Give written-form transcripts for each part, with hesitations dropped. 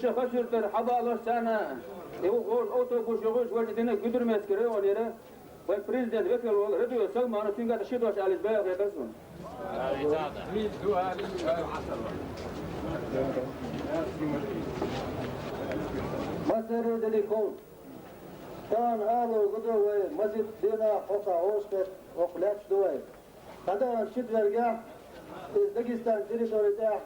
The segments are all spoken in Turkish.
Şaka sürtler, habalaşsana. Otobüs yokuş valdine güdürmez kere o yere. Ben prezident vekil olur. Rediyor Salman'ı tünga da şidoş aliz bayağı yapasın. Masere dedi kol. Kan alo gudovay masjid dina hoka hoşket oklaç duvay. Kada şidverga Dagestan territoriyada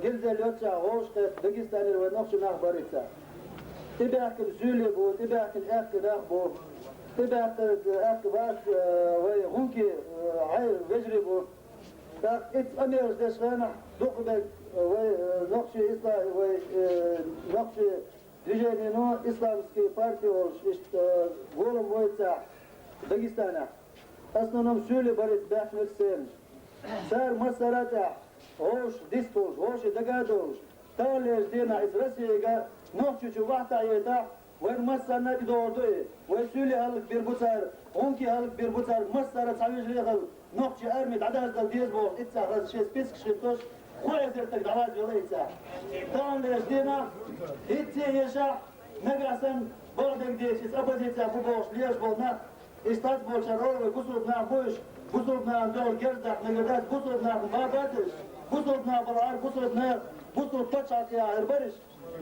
Gilzelyotça hoşket Dagestan'ı ve Nokşunah baritsa. Tibakil züle bu, tibakil akıdah bu. Tibakil akıbak ve hunki hayr vecri bu. Tak it amir deşgana dokubek ve Nokşu İslam ve Nokşu Движение исламской партии голым бойца Дагестана. В основном сюли борец бяхнет сен. Сар масарата, ош диспош, ош дагадош. Талеш дена из России ночью вахта ета, вен масана идордой, вен сюли халк бирбуцар, онки халк бирбуцар, масара цавижли хал, ночью армия адаздал дезбо, итса раз шесть список шриптош. Koyazırtık davaz yoluysa. Tanrı'ya dina, hiççi yaşa, negasen, bağdak değişiz, apazitsa bu boş, liyaş bolna, istat bolşar oğlu, kusurubna boş, kusurubna zor, gerdak, negedat, kusurubna babatış, kusurubna balar, kusurubna, kusurub taçakya, erbariş.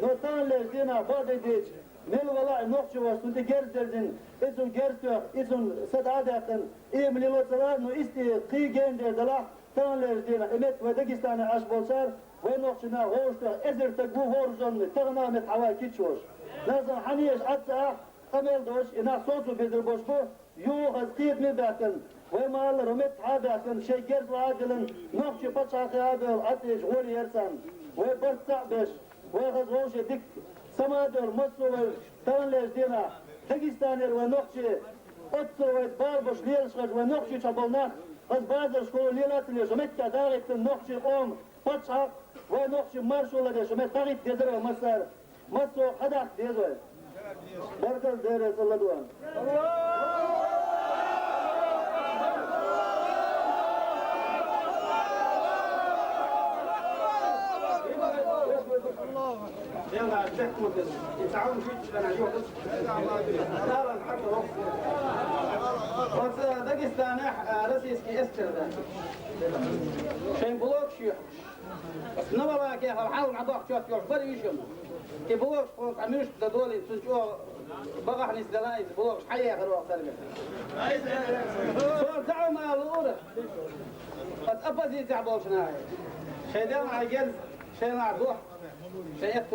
No Tanrı'ya dina, bağdak değiş, mel valay, nokçu var, sunti gerzderdin, izun gerzdök, izun sadadakın, iyi mililotsalar, no isti, kıy genderdelah, Tanrı'ya dina, emet ve Dagestan'a aş bolşar, ve nokçuna hoşta, ezirtek bu horzonlu, tağnamet hava kiçoş. Lazım haniyeş atsa, amel doş, ina sotu bizdir boş bu, yuh az kıyıt mi bakın, ve mağallar emet habakın, şey gerz ve adilin, nokçu paçakı adil, ateş, gol yersan, ve bartsa beş, ve az hoşe dik, samadil, masu ve Tanrı'ya dina, Dagestan'ır ve nokçu, otsu ve barboş, liyelşkaç ve nokçu çabolnak, Az bazı şkolu lilatılıyor, şömetka dağıttın nokçu om, paçak ve nokçu marş olacak, şömet dağıt dedir ve masar, maso hadak dedir. Barkal dere salladuan. يلا تحكموا يتعاونوا في الشباب اليوم لا لا نحكموا بس داغستان روسيسكي اسكردا شين بلوك شيح نبلا كي حاول نعطوك شوف يوش بري يشم كي بلوك فوق عميش دولي تنشو بقى حنيس دلايز بلوك حيا غير وقت صار تعاون مع الاولى قد ابدي تعبوا شناي شيدان على جلد شيء معروف شيء